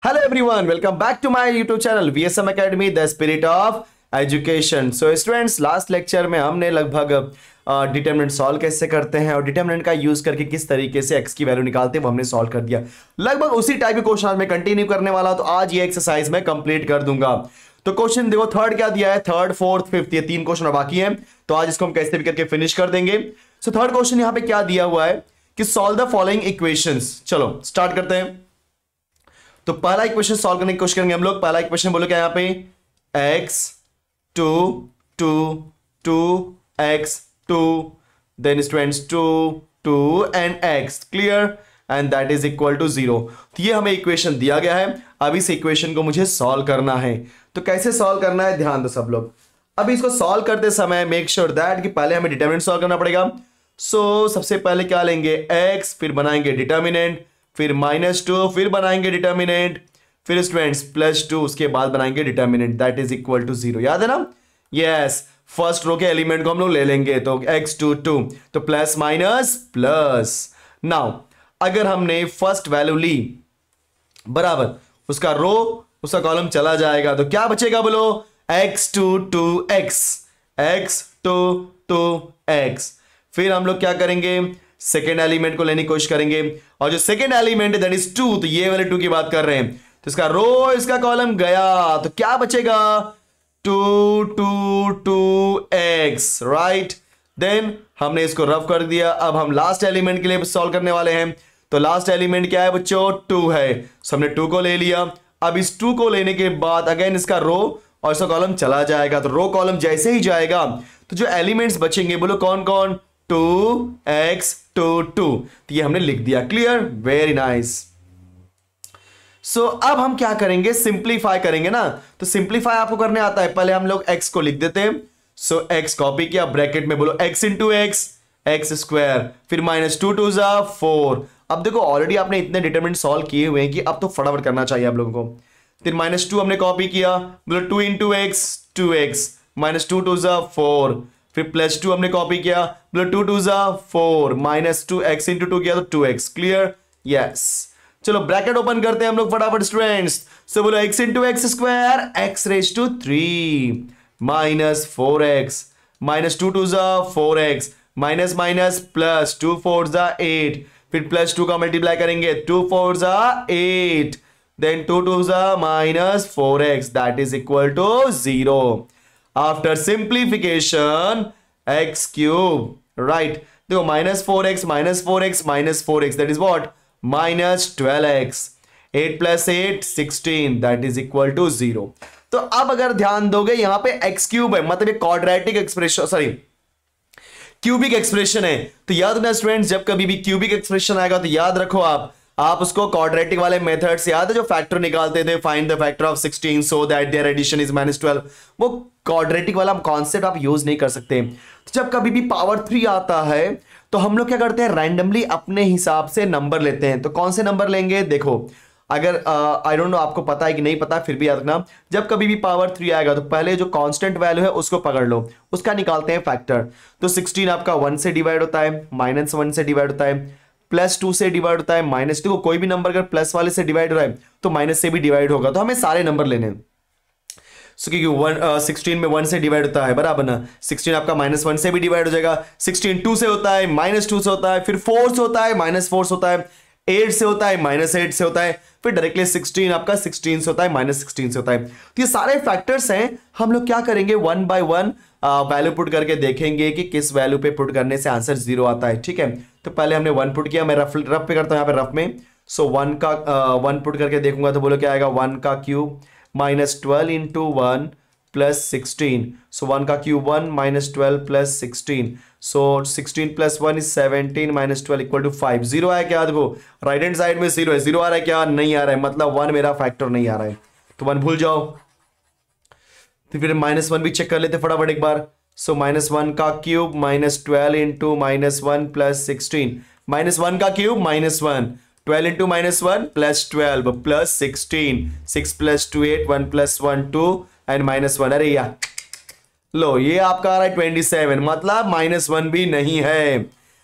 Hello everyone, welcome back to my YouTube channel VSM academy the spirit of education. So students, last lecture में हमने लगभग determinant solve कैसे करते हैं और डिटरमिनेंट का यूज करके किस तरीके से एक्स की वैल्यू निकालते हैं वो हमने सॉल्व कर दिया। लगभग उसी टाइप के क्वेश्चन आज मैं कंटिन्यू करने वाला हूं, तो आज ये एक्सरसाइज मैं कंप्लीट कर दूंगा। तो क्वेश्चन देखो, थर्ड क्या दिया है, थर्ड फोर्थ फिफ्थ, ये तीन क्वेश्चन बाकी हैं, तो आज इसको हम कैसे भी करके फिनिश कर देंगे। सो थर्ड क्वेश्चन यहाँ पे क्या दिया हुआ है कि सॉल्व द फॉलोइंग इक्वेशंस। चलो स्टार्ट करते हैं। तो पहला इक्वेशन सॉल्व करने की कोशिश करेंगे हम लोग। पहला इक्वेशन बोलो क्या यहाँ पे, x 2 2 2 x 2 then students 2 2 and x clear and that is equal to 0। तो ये हमें इक्वेशन दिया गया है, अब इस इक्वेशन को मुझे सॉल्व करना है। तो कैसे सॉल्व करना है ध्यान दो सब लोग। अभी इसको सॉल्व करते समय मेक श्योर दैट कि पहले हमें डिटरमिनेंट सॉल्व करना पड़ेगा। सो सबसे पहले क्या लेंगे, x, फिर बनाएंगे डिटरमिनेंट, फिर -2, फिर बनाएंगे डिटरमिनेंट, फिर स्टूडेंट्स +2, उसके बाद बनाएंगे determinant that is equal to 0। याद है ना? यस, फर्स्ट रो के एलिमेंट को हम लोग ले लेंगे, तो x 2 2, तो प्लस माइनस प्लस। नाउ अगर हमने फर्स्ट वैल्यू ली बराबर, उसका रो उसका कॉलम चला जाएगा, तो क्या बचेगा बोलो, x 2 2x, x 2 2x। फिर हम लोग क्या करेंगे, सेकेंड एलिमेंट को लेने की कोशिश करेंगे, और जो सेकेंड एलिमेंट है दैट इज 2, तो ये वाले 2 की बात कर रहे हैं, तो इसका रो इसका कॉलम गया, तो क्या बचेगा 2 2 2x, राइट। देन हमने इसको रफ कर दिया। अब हम लास्ट एलिमेंट के लिए सॉल्व करने वाले हैं, तो लास्ट एलिमेंट क्या है बच्चों, 2 है, so हमने 2 को ले लिया। अब इस 2 को लेने के बाद अगेन इसका रो और इसका कॉलम चला जाएगा, तो रो कॉलम जैसे ही जाएगा तो जो एलिमेंट्स बचेंगे बोलो कौन कौन, 2x 2 2, तो ये हमने लिख दिया, क्लियर, वेरी नाइस। सो अब हम क्या करेंगे, सिंप्लीफाई करेंगे ना। तो सिंप्लीफाई आपको करने आता है, पहले हम लोग x को लिख देते हैं। सो x कॉपी किया, ब्रैकेट में बोलो x इंटू x स्क्वायर, फिर -2 2 4। अब देखो ऑलरेडी आपने इतने डिटरमिनेंट सॉल्व किए हुए हैं कि अब तो फटाफट करना चाहिए आप लोगों को। फिर -2 हमने कॉपी किया, बोलो 2 इंटू x 2x, -2 2 4, फिर +2 हमने कॉपी किया, बोलो 2 2 4, -2x इंटू 2 किया तो 2x, क्लियर, यस। चलो ब्रैकेट ओपन करते हैं हम लोग फटाफट स्टूडेंट्स। सो बोलो x into x square, x raise to 3, -4x, -2 2 4x, minus minus plus 2 4 8, फिर +2 का मल्टीप्लाई करेंगे, 2 4 8, then 2 2 -4x that is equal to 0। After simplification, x cube, right? देखो -4x that is what? -12x, 8 + 8 16 that is equal to 0। तो अब अगर ध्यान दोगे यहां पे x क्यूब है, मतलब ये quadratic expression, sorry cubic expression है। तो याद रखना स्टूडेंट्स, जब कभी भी क्यूबिक एक्सप्रेशन आएगा तो याद रखो आप उसको क्वाड्रेटिक वाले मेथड से, याद है जो फैक्टर निकालते थे, find the factor of 16 so that there addition is -12, वो क्वाड्रेटिक वाला कॉन्सेप्ट आप यूज नहीं कर सकते। तो जब कभी भी पावर 3 आता है तो हम लोग क्या करते हैं, रैंडमली अपने हिसाब से नंबर लेते हैं। तो कौन से नंबर लेंगे, देखो अगर आई डोंट नो आपको पता है कि नहीं पता, फिर भी याद रखना, जब कभी भी पावर 3 आएगा तो पहले जो कांस्टेंट वैल्यू है उसको पकड़ लो, उसका निकालते हैं फैक्टर। तो 16 आपका 1 से डिवाइड होता है, -1 से डिवाइड होता है, +2 से डिवाइड होता है, -2 को कोई भी नंबर अगर प्लस वाले से डिवाइड हो रहा है तो माइनस से भी डिवाइड होगा, तो हमें सारे नंबर लेने हैं। सो क्योंकि 16 में 1 से डिवाइड होता है बराबर ना, 16 आपका -1 से भी डिवाइड हो जाएगा, 16 2 से होता है, -2 से होता है, फिर 4 से होता है, -4 से होता है, 8 से होता है, -8 से होता है, फिर डायरेक्टली 16 आपका 16 से होता है, -16 से होता है। तो ये सारे फैक्टर्स हैं, हम लोग क्या करेंगे, 1 बाय 1 वैल्यू पुट करके देखेंगे कि किस वैल्यू पे पुट करने से आंसर 0 आता है, ठीक है। तो पहले हमने 1 पुट किया, मैं रफ पे करता हूं यहाँ पे रफ में। सो 1 पुट करके देखूंगा तो बोलो क्या आएगा, 1 का क्यूब -12 इंटू 1 + 16, सो 1 का cube 1 -12 + 16, so 16 + 1 is 17 -12 equal to 5। 0 आया क्या, देखो राइट हैंड साइड में 0 है, 0 आ रहा है क्या, नहीं आ रहा है, मतलब 1 मेरा फैक्टर नहीं आ रहा है, तो 1 भूल जाओ। तो फिर -1 भी चेक कर लेते फटाफट एक बार। सो -1 का क्यूब -12 इंटू -1 + 16, -1 का क्यूब -1, 12 इंटू -1 + 12 + 16, 6 + 2 8, 1 + 1 2 एंड -1, अरे यार लो ये आपका आ रहा है 27, मतलब -1 भी नहीं है।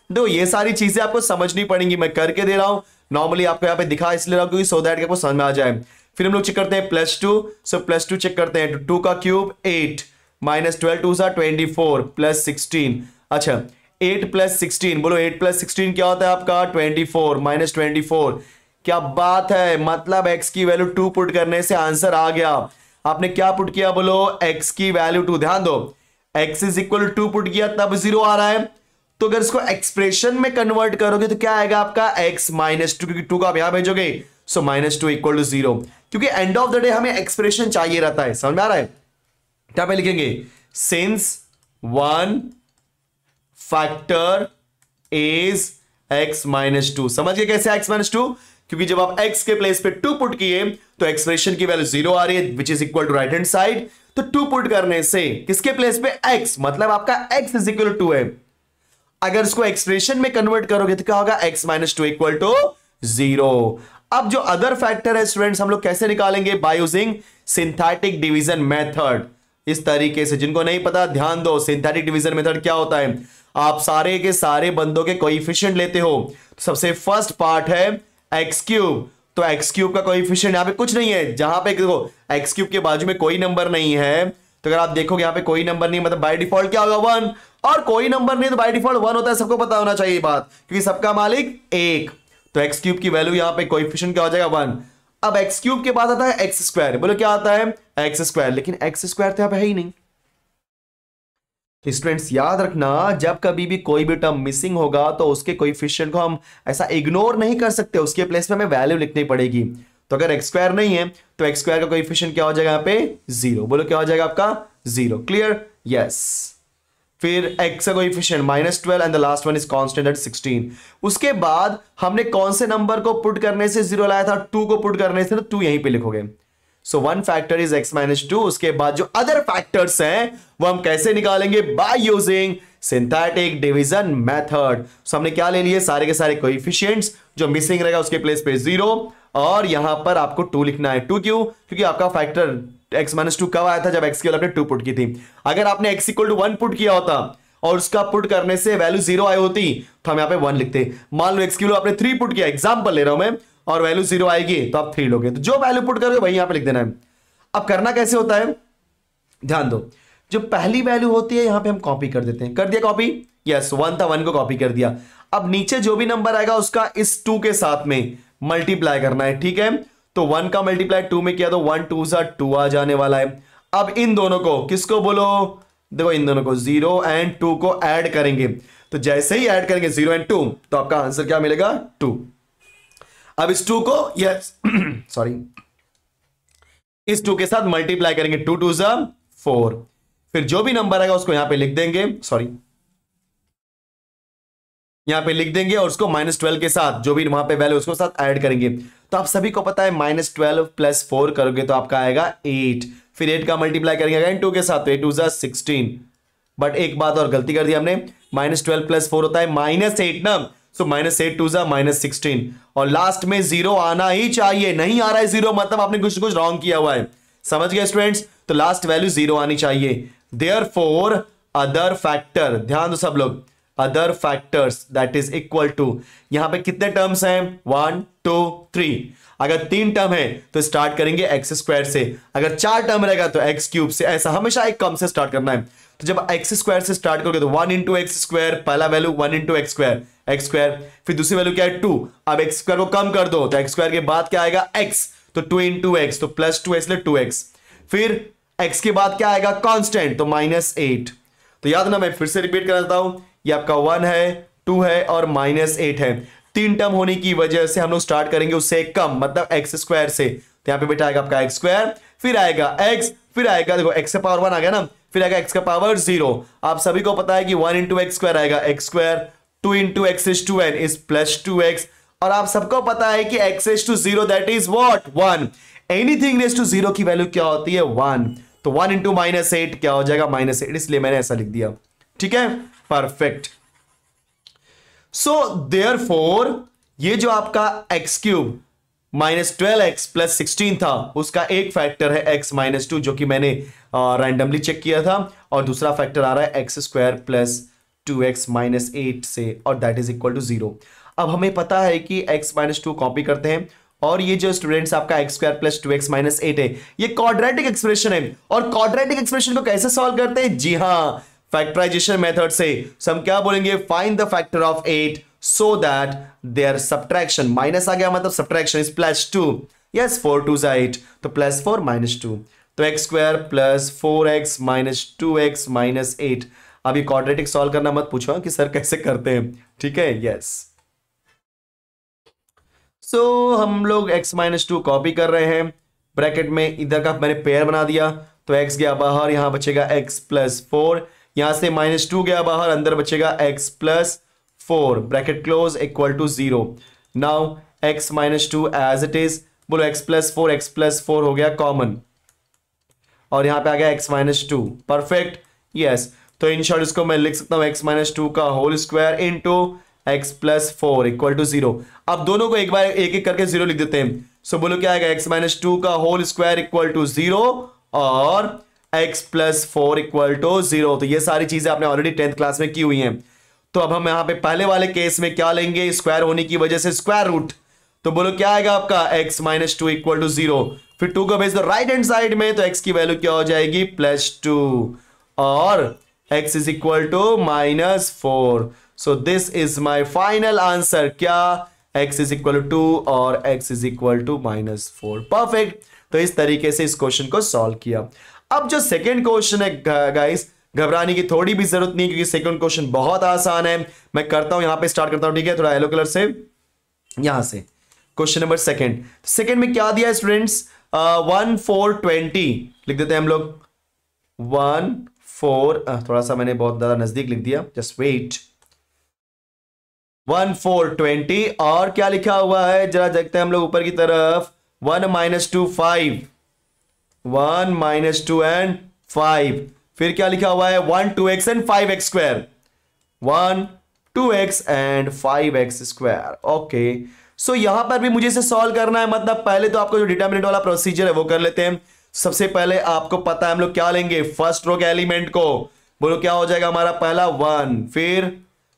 दो ये सारी चीजें आपको समझनी पड़ेंगी, मैं करके दे रहा हूं, नॉर्मली आपको यहाँ पे दिखा इसलिए रहा हूं क्योंकि सो दैट कि आपको समझ में आ जाए। फिर हम लोग चेक करते हैं +2, सो +2 चेक करते हैं, तो 2 का क्यूब 8 माइनस 12 2 सा 24 प्लस 16। अच्छा 8 प्लस 16, बोलो 8 प्लस 16 क्या होता है आपका 24 माइनस 24। क्या बात है, मतलब x की वैल्यू 2 पुट करने से आंसर आ गया। आपने क्या पुट किया, बोलो x की वैल्यू 2। ध्यान दो, x is equal to 2 put किया तब 0 आ रहा है। तो अगर इसको एक्सप्रेशन में कन्वर्ट करोगे तो क्या आएगा आपका x माइनस 2, क्योंकि 2 को आप यहां भेजोगे, सो -2 इक्वल टू 0। क्योंकि एंड ऑफ द डे हमें एक्सप्रेशन चाहिए रहता है, समझ में आ रहा है। क्या पे लिखेंगे, since 1 factor is x minus 2। समझिए कैसे x माइनस 2, क्योंकि जब आप x के प्लेस पे 2 पुट किए तो एक्सप्रेशन की वैल्यू 0 आ रही है, which is equal to right hand side. तो 2 पुट करने से किसके प्लेस पे x, मतलब आपका x इज इक्वल टू 2 है। अगर इसको एक्सप्रेशन में कन्वर्ट करोगे तो क्या होगा, x माइनस 2 इक्वल टू 0। अब जो अदर फैक्टर है स्टूडेंट्स, हम लोग कैसे निकालेंगे, by using synthetic division method. इस तरीके से, जिनको नहीं पता ध्यान दो, सिंथेटिक डिवीजन मेथड क्या होता है। आप सारे के सारे बंदों के कोएफिशिएंट लेते हो, सबसे फर्स्ट पार्ट है एक्स क्यूब, तो एक्स क्यूब का कोएफिशिएंट यहां पे कुछ नहीं है। जहां पे देखो एक्स क्यूब के बाजू में कोई नंबर नहीं है, तो अगर आप देखोगे यहां पे कोई नंबर नहीं, मतलब बाय डिफॉल्ट क्या होगा 1, और कोई नंबर नहीं तो बाय डिफॉल्ट 1 होता है। सबको पता होना चाहिए बात, क्योंकि सबका मालिक 1। तो एक्स क्यूब की वैल्यू यहां पे कोएफिशिएंट क्या हो जाएगा 1। अब एक्स क्यूब के बाद आता है एक्स स्क्वायर, बोलो क्या आता है एक्स स्क्वायर, लेकिन एक्स स्क्वायर तो यहां पे है ही नहीं। तो स्टूडेंट्स याद रखना, जब कभी भी कोई भी टर्म मिसिंग होगा तो उसके कोएफिशिएंट को हम ऐसा इग्नोर नहीं कर सकते, उसके प्लेस पे हमें वैल्यू लिखनी पड़ेगी। तो अगर एक्स स्क्वायर नहीं है तो एक्स स्क्वायर का कोएफिशिएंट क्या हो जाएगा यहाँ पे 0। बोलो क्या हो जाएगा आपका 0। Clear, yes. फिर x का coefficient -12 and the last one is constant eight 16। उसके बाद हमने कौन से नंबर को पुट करने से 0 लाया था, 2 को पुट करने से, तो 2 यहीं पे लिखोगे। सो 1 फैक्टर इज x माइनस 2। उसके बाद जो अदर फैक्टर्स हैं वो हम कैसे निकालेंगे, by using synthetic division method. So हमने क्या ले लिए, सारे के सारे कोएफिशिएंट्स, जो मिसिंग रहेगा उसके प्लेस पे 0, और यहां पर आपको 2 लिखना है। 2 क्यों, क्योंकि आपका फैक्टर x माइनस 2 कब आया था, जब x की वैल्यू आपने 2 पुट की थी। अगर आपने x इक्वल टू 1 पुट किया होता और उसका पुट करने से वैल्यू 0 आई होती तो हम यहां पे 1 लिखते। मान लो x की वैल्यू आपने 3 पुट किया, एग्जांपल ले रहा हूं मैं, और वैल्यू 0 आएगी तो आप 3 लोगे। तो जो वैल्यू पुट करोगे वही यहां पे लिख देना है। अब करना कैसे होता है, ध्यान दो, जो पहली वैल्यू होती है यहां पे हम कॉपी कर देते हैं। कर दिया कॉपी, यस 1 था, 1 को कॉपी कर दिया। अब नीचे जो भी नंबर आएगा उसका इस 2 के साथ में मल्टीप्लाई करना है, ठीक है। तो 1 का मल्टीप्लाई 2 में किया तो 1 2 सा 2 आ जाने वाला है। अब इन दोनों को किसको बोलो, देखो इन दोनों को 0 एंड 2 को ऐड करेंगे। तो जैसे ही ऐड करेंगे 0 एंड 2, तो आपका आंसर क्या मिलेगा 2। अब इस 2 को यस सॉरी इस 2 के साथ मल्टीप्लाई करेंगे, 2 2 सा 4। फिर जो भी नंबर आएगा उसको यहां पे लिख देंगे, सॉरी यहां पे लिख देंगे, और उसको -12 के साथ जो भी वहां पे वैल्यू उसको साथ ऐड करेंगे। तो आप सभी को पता है -12 + 4 करोगे तो आपका आएगा 8। फिर 8 का मल्टीप्लाई करेंगे अगेन 2 के साथ, तो 8 2 सा 16। बट एक बात और गलती कर दी हमने, -12 + 4 होता है -8 ना, सो -8 2 सा -16, और लास्ट में 0 आना ही चाहिए। नहीं आ रहा है 0 मतलब आपने कुछ कुछ रॉन्ग किया हुआ है, समझ गए स्टूडेंट्स। तो लास्ट वैल्यू 0 आनी चाहिए। देयरफॉर अदर फैक्टर, ध्यान दो सब लोग, other factors that is equal to, यहां पे कितने टर्म्स हैं 1 2 3। अगर 3 टर्म है तो स्टार्ट करेंगे एक्स स्क्वायर से, अगर 4 टर्म रहेगा तो एक्स क्यूब से। ऐसा हमेशा एक कम से स्टार्ट करना है। तो जब एक्स स्क्वायर से स्टार्ट करोगे तो 1 इंटू एक्स स्क्वायर, पहला वैल्यू 1 इंटू एक्स स्क्वायर, फिर दूसरी वैल्यू क्या है 2। अब एक्स स्क्वायर को कम कर दो तो एक्स स्क्वायर के बाद क्या आएगा x, तो 2 इंटू एक्स, तो +2 इसलिए 2x। फिर x के बाद क्या आएगा कांस्टेंट, तो -8। तो याद ना, मैं फिर से रिपीट कर देता हूं, ये आपका 1 है 2 है और -8 है। 3 टर्म होने की वजह से हम लोग स्टार्ट करेंगे उससे कम, मतलब एक्स स्क्वायर से। तो यहां पे बेटा आएगा आपका एक्स स्क्वायर, फिर आएगा x, फिर आएगा देखो x का पावर 1 आ गया ना, फिर आएगा x का पावर 0। आप सभी को पता है कि 1 इंटू एक्स स्क्वायर आएगा x square, 2 into x is 2n is +2x, और आप सबको पता है कि x is to 0 that is what 1। Anything raise to 0 की वैल्यू क्या होती है 1। तो 1 इंटू -8 क्या हो जाएगा -8, इसलिए मैंने ऐसा लिख दिया, ठीक है, परफेक्ट। सो देयरफॉर ये जो आपका x क्यूब -12x + 16 था, उसका एक फैक्टर है x - 2 जो कि मैंने रैंडमली चेक किया था, और दूसरा फैक्टर आ रहा है x स्क्वायर + 2x - 8 से, और दैट इज इक्वल टू 0। अब हमें पता है कि x - 2 कॉपी करते हैं और ये जो स्टूडेंट्स आपका x square plus 2x minus 8 है, ये क्वाड्रेटिक एक्सप्रेशन है। और क्वाड्रेटिक एक्सप्रेशन को कैसे सॉल्व करते हैं? जी हां, फैक्टराइजेशन मेथड से। हम क्या बोलेंगे? Find the factor of 8 so that there subtraction, minus आ गया मतलब सब्ट्रैक्शन इज प्लस 2। यस, 4 2 8, तो प्लस 4 माइनस 2, तो x square plus 4x minus 2x minus 8। अब ये क्वाड्रेटिक सॉल्व करना मत पूछो कि सर कैसे करते हैं, ठीक है। यस, सो हम लोग x माइनस 2 कॉपी कर रहे हैं, ब्रैकेट में इधर का मैंने पेयर बना दिया, तो x गया बाहर, यहां बचेगा x प्लस 4, यहां से माइनस 2 गया बाहर, अंदर बचेगा x plus 4, bracket close, equal to 0। Now x minus 2 as it is, बोलो x प्लस 4 हो गया कॉमन, और यहां पे आ गया x माइनस 2, परफेक्ट। यस, तो इन शॉर्ट इसको मैं लिख सकता हूं x माइनस 2 का whole square into x plus 4 equal to 0। अब दोनों को एक बार एक एक करके 0 लिख देते हैं। सो बोलो क्या आएगा? x माइनस 2 का होल स्क्वायर इक्वल टू 0 और x प्लस 4 इक्वल टू 0। तो ये सारी चीजें आपने ऑलरेडी 10th क्लास में की हुई हैं। तो अब हम यहां पे पहले वाले केस में क्या लेंगे? स्क्वायर होने की वजह से स्क्वायर रूट। तो बोलो क्या आएगा आपका? x minus 2 equal to 0। फिर 2 को भेज दो राइट हैंड साइड में, तो x की वैल्यू क्या हो जाएगी? प्लस 2, और x is equal to minus 4। So this is my final answer. क्या? x इज इक्वल टू 2 और x is equal to minus 4। Perfect. तो इस तरीके से इस क्वेश्चन को सॉल्व किया। अब जो सेकेंड क्वेश्चन है गाइस, घबराने की थोड़ी भी जरूरत नहीं, क्योंकि सेकंड क्वेश्चन बहुत आसान है। मैं करता हूं, यहां पे स्टार्ट करता हूं, ठीक है, थोड़ा येलो कलर से, यहां से। क्वेश्चन नंबर सेकंड में क्या दिया है स्टूडेंट्स? 1 4 20 लिख देते हैं हम लोग। 1 4, थोड़ा सा मैंने बहुत ज्यादा नजदीक लिख दिया, जस्ट वेट। 1 4 20, और क्या लिखा हुआ है जरा देखते हैं हम लोग ऊपर की तरफ। 1 माइनस 2 5, 1 माइनस 2 एंड 5। फिर क्या लिखा हुआ है? 1 2x and 5x square, 1 2x and 5x square. Okay, so यहां पर भी मुझे इसे सॉल्व करना है। मतलब पहले तो आपको जो डिटरमिनेंट वाला प्रोसीजर है वो कर लेते हैं। सबसे पहले आपको पता है हम लोग क्या लेंगे? फर्स्ट रो के एलिमेंट को। बोलो क्या हो जाएगा हमारा? पहला 1, फिर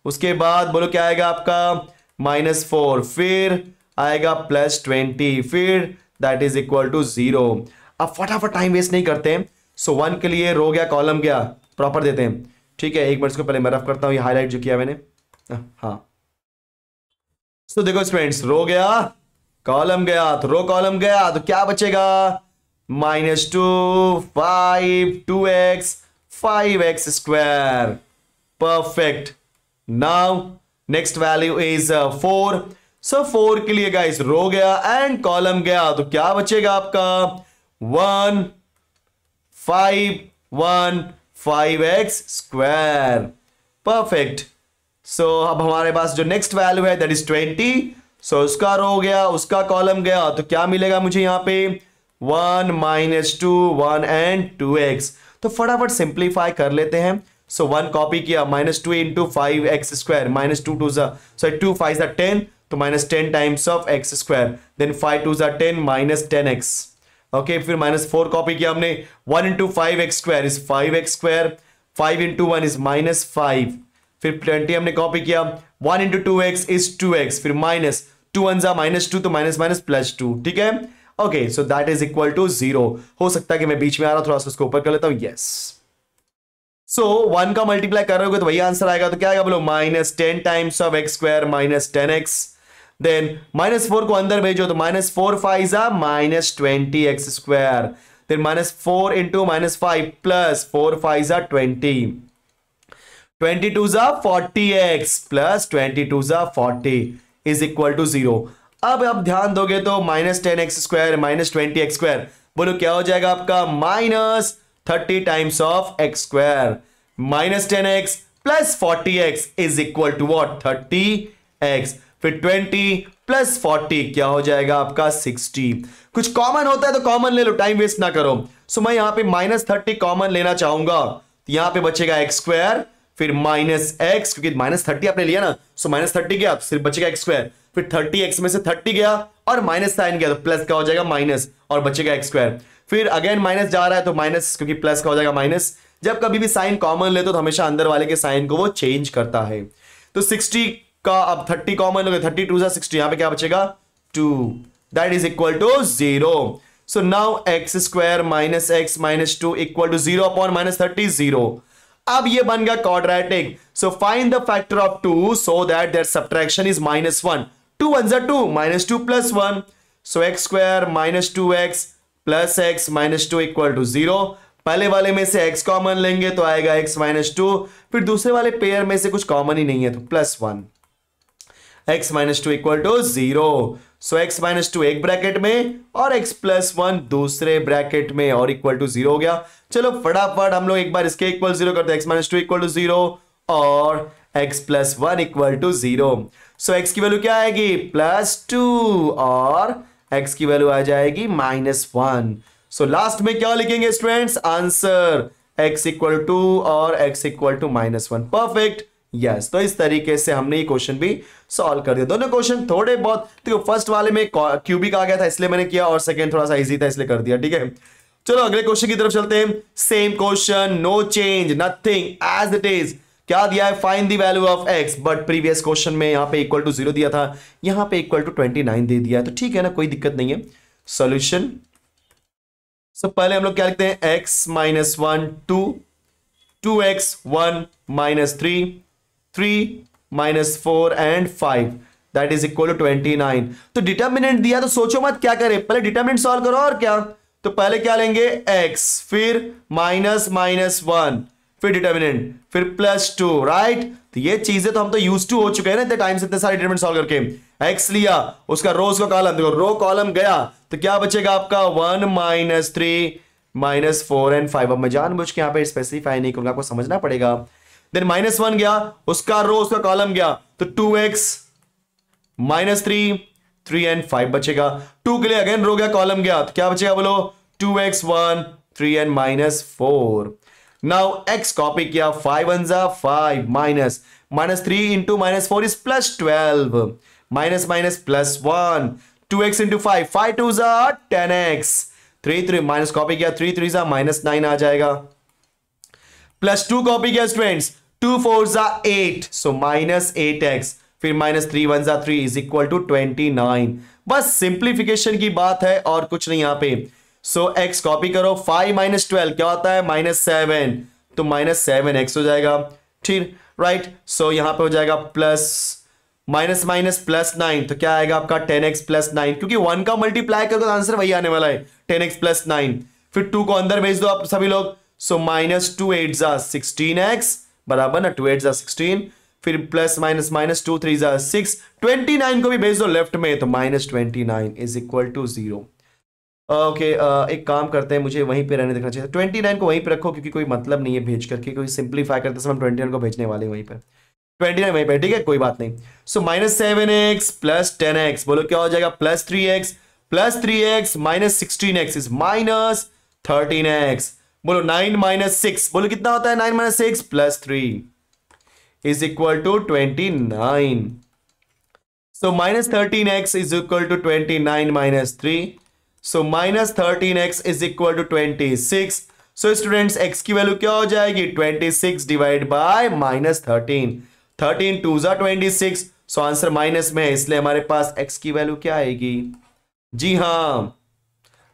उसके बाद बोलो क्या आएगा आपका? माइनस 4, फिर आएगा प्लस 20, फिर दैट इज इक्वल टू 0। अब फटाफट टाइम वेस्ट नहीं करते हैं। सो 1 के लिए रो गया, कॉलम गया, प्रॉपर देते हैं, ठीक है। एक मिनट, इसको पहले मैं रफ करता हूं, ये हाईलाइट जो किया मैंने। हाँ, सो देखो स्टूडेंट्स, रो गया, कॉलम गया, तो रो कॉलम गया, तो क्या बचेगा? Minus 2 5 2x 5x square. Perfect. Now next value is 4। सो 4 के लिए गाइस रो गया एंड कॉलम गया, तो क्या बचेगा आपका? 1 5 1 5x स्क्वायर। परफेक्ट। सो अब हमारे पास जो नेक्स्ट वैल्यू है दैट इज 20। सो उसका रो गया, उसका कॉलम गया, तो क्या मिलेगा मुझे यहां पे? 1 माइनस 2 1 एंड 2x। तो फटाफट सिंप्लीफाई कर लेते हैं। सो 1 कॉपी किया, minus 2 into 5x square, minus 2 2 2 5 10, तो minus 10 times of x square, then 5 2 10 minus 10x। Okay, फिर माइनस 4 कॉपी किया हमने, 1 into 5x square is 5x square, 5 into 1 is minus 5, फिर 20 हमने कॉपी किया, 1 इंटू 2x इज 2x, फिर minus 2 1 जा minus 2, तो माइनस माइनस प्लस 2, ठीक है। Okay, so that is equal to 0। हो सकता है कि मैं बीच में आ रहा हूं, थोड़ा सा उसको ऊपर कर लेता हूं। यस, सो 1 का मल्टीप्लाई कर रहे हो तो वही आंसर आएगा। तो क्या आएगा बोलो? Minus 10 times of x square minus 10x, then minus 4 को अंदर भेजो, तो माइनस 4 5 जा minus 20x square, then minus 4 into minus 5 plus 4 5 जा 20, 22 जा 40x प्लस 22 जा 40 इज इक्वल टू 0। अब ध्यान दोगे तो minus 10x square minus 20x square, बोलो क्या हो जाएगा आपका? Minus 30 times of x square, minus 10x plus 40x is equal to what? 30x, फिर 20 प्लस 40 क्या हो जाएगा आपका? 60। कुछ कॉमन होता है तो कॉमन ले लो, टाइम वेस्ट ना करो। सो मैं यहां पे माइनस 30 कॉमन लेना चाहूंगा, तो यहां पे बचेगा x स्क्वायर, फिर माइनस x, क्योंकि माइनस 30 आपने लिया ना, सो माइनस 30 गया तो सिर्फ बचेगा x स्क्वायर, फिर 30x में से 30 गया और माइनस साइन गया, तो प्लस का हो जाएगा माइनस और बचेगा x स्क्वायर, फिर अगेन माइनस जा रहा है तो माइनस, क्योंकि प्लस का हो जाएगा माइनस। जब कभी भी साइन कॉमन ले तो हमेशा अंदर वाले के साइन को वो चेंज करता है। तो 60 का अब 30 कॉमन हो गया, 30 2 जा 60, यहां पे क्या बचेगा? 2, that is equal to 0. So now x square minus x minus 2 equal to 0 upon minus 30 0. अब ये बन गया quadratic. So find the factor of 2 so that there subtraction is -1. 2 1 जा 2, -2 plus 1. So x square minus 2x plus x minus 2 equal to 0. पहले वाले में से x common लेंगे तो आएगा x माइनस 2. फिर दूसरे वाले पेयर में से कुछ कॉमन ही नहीं है तो plus 1. x minus 2 equal to 0. So x minus 2 एक ब्रैकेट में और x प्लस 1 दूसरे ब्रैकेट में और इक्वल टू 0 हो गया. चलो फटाफट हम लोग एक बार इसके इक्वल 0 करते हैं. x माइनस 2 इक्वल टू 0 और x plus 1 equal to 0. So x की वैल्यू क्या आएगी? प्लस 2 और x की वैल्यू आ जाएगी -1. सो लास्ट में क्या लिखेंगे students? Answer x equal to और x equal to -1. Perfect. Yes, तो इस तरीके से हमने ये क्वेश्चन भी सॉल्व कर दिया. दोनों क्वेश्चन थोड़े बहुत, देखो फर्स्ट वाले में क्यूबिक आ गया था इसलिए मैंने किया और सेकंड थोड़ा सा इजी था इसलिए कर दिया. ठीक है, चलो अगले क्वेश्चन की तरफ चलते हैं. Same question, no change, nothing as it is. क्या दिया है? Find the value of x. But previous question में यहां पे इक्वल टू 0 दिया था, यहां पे इक्वल टू 29 दे दिया है, तो ठीक है ना, कोई दिक्कत नहीं है. सॉल्यूशन. सो पहले हम लोग क्या लिखते हैं? x minus 1 2, 2x 1 minus 3, 3 minus 4 and 5 that is equal to 29. तो डिटर्मिनेंट दिया तो सोचो मत क्या करें, पहले डिटर्मिनेंट सॉल्व करो. और क्या, तो पहले क्या लेंगे? x, फिर माइनस माइनस 1, फिर डिटर्मिनेंट, फिर प्लस 2. राइट, तो ये चीजें तो हम तो यूज टू हो चुके हैं ना इतने टाइम से, इतने सारे डिटर्मिनेंट सॉल्व करके. x लिया, उसका रोज का कॉलम, देखो रो कॉलम गया तो क्या बचेगा आपका? 1 माइनस 3 माइनस 4 एंड 5. अब मैं जानबूझ के यहां पे स्पेसिफाई नहीं करूंगा, आपको समझना पड़ेगा. देन -1 गया, उसका रो उसका कॉलम गया तो 2x -3 3 एंड 5 बचेगा. 2 के लिए अगेन रो गया कॉलम गया तो क्या बचेगा बोलो? 2x 1 3 and -4. Now x copy किया, 5 1 जा 5 minus -3 into -4 is +12 minus minus +1. 2x into 5 5 2 जा 10x. 3 3 माइनस कॉपी किया, 3 3 जा -9 आ जाएगा. +2 कॉपी किया स्टूडेंट्स, 2 4 जा 8 सो -8x. फिर -3 1 जा 3 इज इक्वल टू 29. बस सिंप्लीफिकेशन की बात है और कुछ नहीं यहां पे. सो x कॉपी करो, 5 माइनस 12 क्या होता है? -7, तो -7x हो जाएगा. ठीक, राइट. सो यहां पे हो जाएगा प्लस माइनस माइनस +9 तो क्या आएगा आपका? 10x + 9, क्योंकि 1 का मल्टीप्लाई करोगे तो आंसर वही आने वाला है, 10x + 9. फिर 2 को अंदर भेज दो आप सभी लोग. सो -2 8 जा 16x बराबर ना, 2 8 जा 16. फिर प्लस माइनस माइनस 2 3 जा 6. 29 को भी भेज दो लेफ्ट में तो -29 इज इक्वल टू 0. ओके, एक काम करते हैं, मुझे वहीं पे रहने देखना चाहिए. 29 को वहीं पे रखो क्योंकि कोई मतलब नहीं है भेज करके, कोई सिंप्लीफाई करते समय हम 29 को भेजने वाले हैं वहीं पे. 29 वहीं पे, ठीक है, कोई बात नहीं. सो -7x + 10x बोलो क्या हो जाएगा? +3x -16x is -13x. बोलो 9 - 6 बोलो कितना होता है? 9 - 6 +3 is equal to 29. So -13x is equal to 29 - 3. So -13x is equal to 26. So students x की वैल्यू क्या हो जाएगी? 26 डिवाइड बाय -13. 13 2 जा 26. सो आंसर माइनस में है इसलिए हमारे पास x की वैल्यू क्या आएगी? जी हां,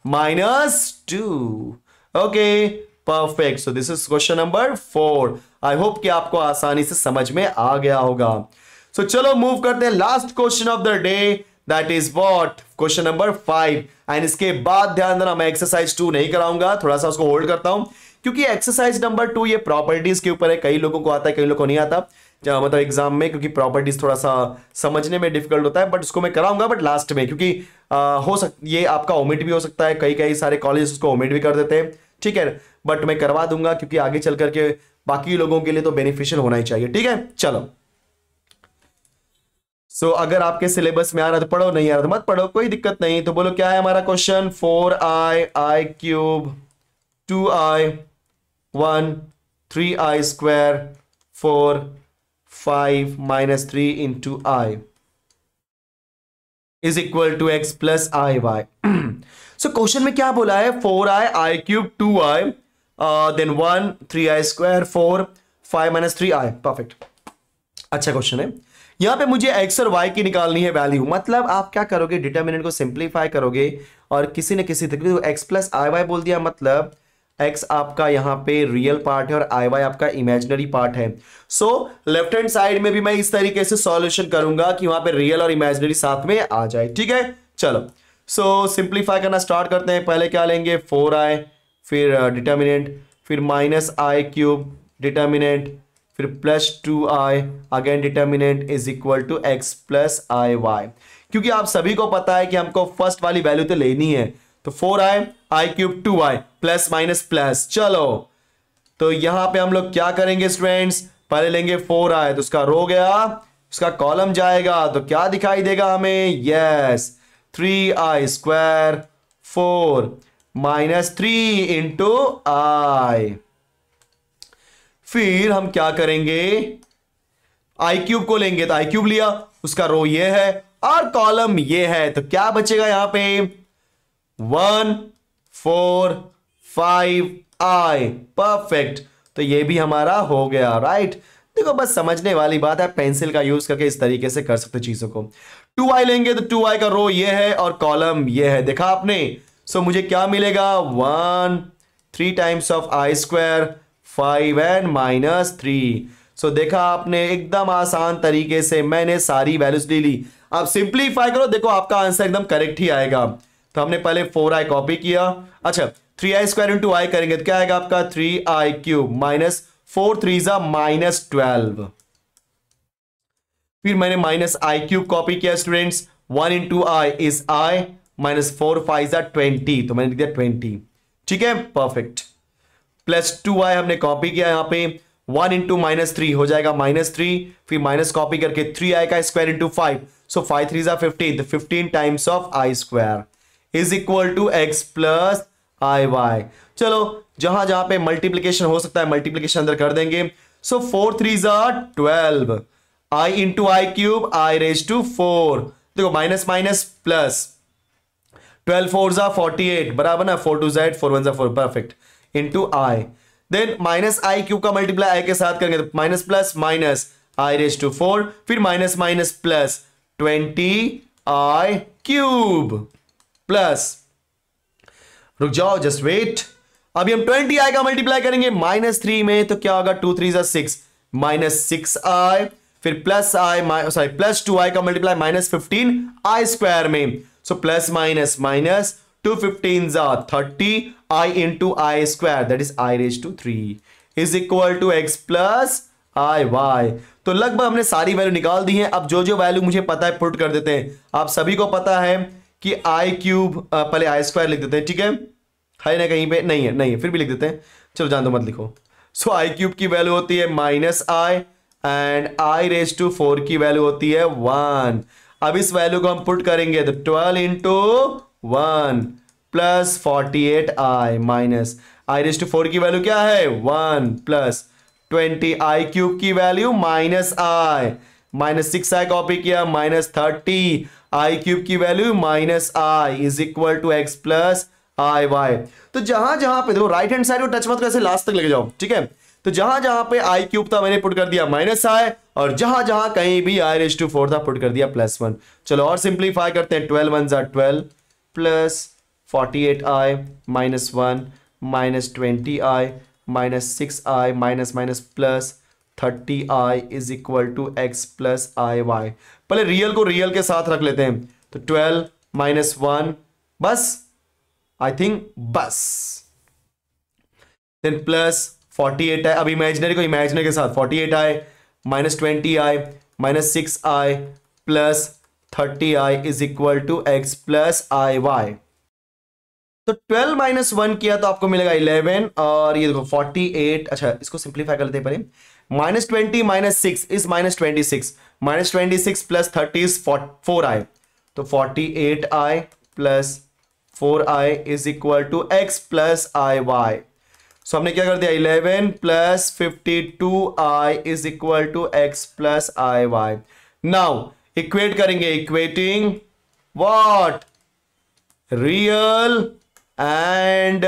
-2. Okay, perfect. So this is question number 4. I hope कि आपको आसानी से समझ में आ गया होगा. सो चलो मूव करते हैं last question of the day, that is what? Question number 5. And इसके बाद ध्यान देना, मैं एक्सरसाइज 2 नहीं कराऊंगा, थोड़ा सा उसको होल्ड करता हूं क्योंकि एक्सरसाइज नंबर 2 ये प्रॉपर्टीज के ऊपर है. कई लोगों को आता है, कई लोगों को नहीं आता, मतलब एग्जाम में, क्योंकि प्रॉपर्टीज थोड़ा सा समझने में डिफिकल्ट होता है. बट उसको मैं कराऊंगा बट लास्ट में, क्योंकि हो सकता ये आपका ओमिट भी हो सकता है, कई कई सारे कॉलेज उसको ओमिट भी कर देते हैं. ठीक है, बट मैं करवा दूंगा क्योंकि आगे चल करके बाकी लोगों के लिए तो बेनिफिशियल होना ही चाहिए. ठीक है, चलो. सो अगर आपके सिलेबस में आ रहा तो पढ़ो, नहीं आ रहा तो मत पढ़ो, कोई दिक्कत नहीं. तो बोलो क्या है हमारा question? 4i i³ 2i 1 3i² 4 5 -3 into i is equal to x plus iy. So question में क्या बोला है? 4i i³ 2i then 1 3i² 4 5 -3i. Perfect, अच्छा क्वेश्चन है. यहां पे मुझे x और y की निकालनी है वैल्यू। मतलब आप क्या करोगे, डिटर्मिनेंट को सिंप्लीफाई करोगे और किसी न किसी तरीके से x प्लस आई वाई बोल दिया, मतलब x आपका यहां पे रियल पार्ट है और आई वाई आपका इमेजिनरी पार्ट है। सो लेफ्ट हैंड साइड में भी मैं इस तरीके से सॉल्यूशन करूंगा कि वहां पे रियल और इमेजिनरी साथ में आ जाए। ठीक है, चलो सो सिंप्लीफाई करना स्टार्ट करते हैं। पहले क्या लेंगे, 4i, फिर डिटर्मिनेंट, फिर माइनस आई क्यूब डिटर्मिनेंट, फिर plus 2i again determinant is equal to x plus I y. क्योंकि आप सभी को पता है कि हमको फर्स्ट वाली वैल्यू तो लेनी है, तो 4i I cube 2i plus minus plus. चलो तो यहां पे हम लोग क्या करेंगे स्टूडेंट्स, पहले लेंगे 4i, तो उसका रो गया, उसका कॉलम जाएगा, तो क्या दिखाई देगा हमें, yes 3i square 4 minus 3 into I. फिर हम क्या करेंगे, आई क्यूब को लेंगे, तो आई क्यूब लिया, उसका रो ये है और कॉलम ये है, तो क्या बचेगा यहां पे 1 4 5i। परफेक्ट, तो ये भी हमारा हो गया, राइट। देखो बस समझने वाली बात है, पेंसिल का यूज करके इस तरीके से कर सकते चीजों को। 2i लेंगे तो 2i का रो ये है और कॉलम ये है, देखा आपने। सो मुझे क्या मिलेगा, 1 3 times of i square 5 and minus 3। सो देखा आपने, एकदम आसान तरीके से मैंने सारी वैल्यूज ले ली। आप सिंप्लीफाई करो, देखो आपका आंसर एकदम करेक्ट ही आएगा। तो हमने पहले 4i कॉपी किया, अच्छा 3i स्क्वायर इंटू आई करेंगे तो क्या आएगा आपका 3i क्यूब माइनस 4 3 माइनस 12। फिर मैंने माइनस आई क्यूब कॉपी किया students, 1 into I is I minus 4 5 20, तो मैंने लिख दिया 20। ठीक है, परफेक्ट। प्लस 2i हमने कॉपी किया, यहां पे 1 इंटू माइनस 3 हो जाएगा माइनस 3, फिर माइनस कॉपी करके 3i का स्क्वायर इंटू 5, सो 5 3 15, तो 15 times of i square is equal to x plus I y. चलो जहां जहां पे मल्टीप्लीकेशन हो सकता है मल्टीप्लीकेशन अंदर कर देंगे। So 4 3 12, I into I cube I raise to 4, देखो माइनस माइनस प्लस, 12 4 48 बराबर ना, 4 2 4 1 4, perfect, into i. Then minus i cube का मल्टीप्लाई आई के साथ करेंगे तो minus plus minus i raise to 4, फिर minus minus plus 20 i cube plus, रुक जाओ जस्ट वेट, अभी हम 20 आई का मल्टीप्लाई करेंगे माइनस 3 में, तो क्या होगा 2 3 6 माइनस 6 आई, फिर plus i sorry plus 2 i का मल्टीप्लाई माइनस 15 आई स्क्वायर में, so plus minus minus 2 15 30 i into i square that is i raise to 3 is equal to x plus I y. तो लगभग हमने सारी value निकाल दी है। अब जो जो वैल्यू मुझे पता है पुट कर देते हैं। आप सभी को पता है कि आई क्यूब, पहले आई स्क्वायर लिख देते हैं, ठीक है ना, कहीं पे नहीं है, नहीं है फिर भी लिख देते हैं, चलो जान दो मत लिखो। सो आई क्यूब की वैल्यू होती है minus i and i raise to 4 की वैल्यू होती है 1। अब इस वैल्यू को हम पुट करेंगे तो 12 into 1 plus 48 I minus i raise to 4 की वैल्यू क्या है 1 प्लस 20 आई क्यूब की value minus i, minus 6 i copy किया माइनस 30 आई क्यूब की value minus i is equal to x plus I y. तो जहां जहां पे देखो राइट हैंड साइड को टच मत करो, ऐसे लास्ट तक लेके जाओ, ठीक है। तो जहां जहां पे आई क्यूब था मैंने पुट कर दिया माइनस आई, और जहां जहां कहीं भी आई रेज टू 4 था पुट कर दिया प्लस 1। चलो और सिंप्लीफाई करते हैं, 12 1 12 plus 48 I minus 1 minus 20 I minus 6 i minus minus plus 30 I is equal to x plus I y. पहले रियल को रियल के साथ रख लेते हैं, तो 12 माइनस 1 बस, आई थिंक बस, देन प्लस 48 आई, अब इमेजिनरी को इमेजिनरी के साथ 48 आई minus 20 I minus 6 I plus 30 I is equal to x plus I y. तो 12 माइनस 1 किया तो आपको मिलेगा 11, और ये देखो 48, अच्छा इसको सिंप्लीफाई कर लेते हैं पहले, minus 20 minus 6 is minus 26, minus 26 plus 30 is 4 I, तो 48 I plus 4 I is equal to x plus I y. So हमने क्या कर दिया 11 plus 52 I is equal to x plus I y. Now equate करेंगे, equating what, real and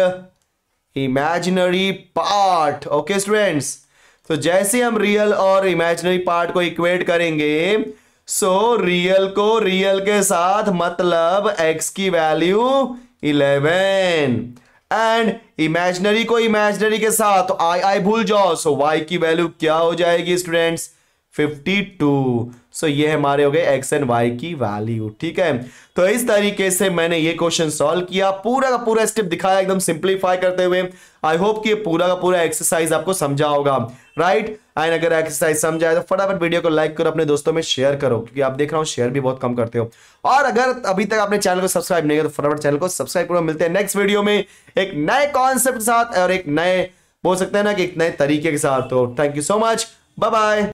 imaginary part. Okay students, तो जैसे हम real और imaginary part को इक्वेट करेंगे सो रियल को रियल के साथ मतलब x की वैल्यू 11 एंड इमेजिनरी को इमेजिनरी के साथ तो आई भूल जाओ, सो y की वैल्यू क्या हो जाएगी स्टूडेंट्स 52। सो ये हमारे हो गए x एंड y की वैल्यू। ठीक है, तो इस तरीके से मैंने ये क्वेश्चन सॉल्व किया, पूरा का पूरा स्टेप दिखाया एकदम सिंप्लीफाई करते हुए। आई होप कि ये पूरा का पूरा एक्सरसाइज आपको समझा होगा, राइट। एंड अगर एक्सरसाइज समझाए तो फटाफट वीडियो को लाइक करो, अपने दोस्तों में शेयर करो, क्योंकि आप देख रहा हूं शेयर भी बहुत कम करते हो। और अगर अभी तक आपने चैनल को सब्सक्राइब नहीं किया तो फटाफट चैनल को सब्सक्राइब करो। मिलते हैं नेक्स्ट वीडियो में एक नए कॉन्सेप्ट के साथ और एक नए बोल सकते हैं ना कि एक नए तरीके के साथ। तो thank you so much, bye bye.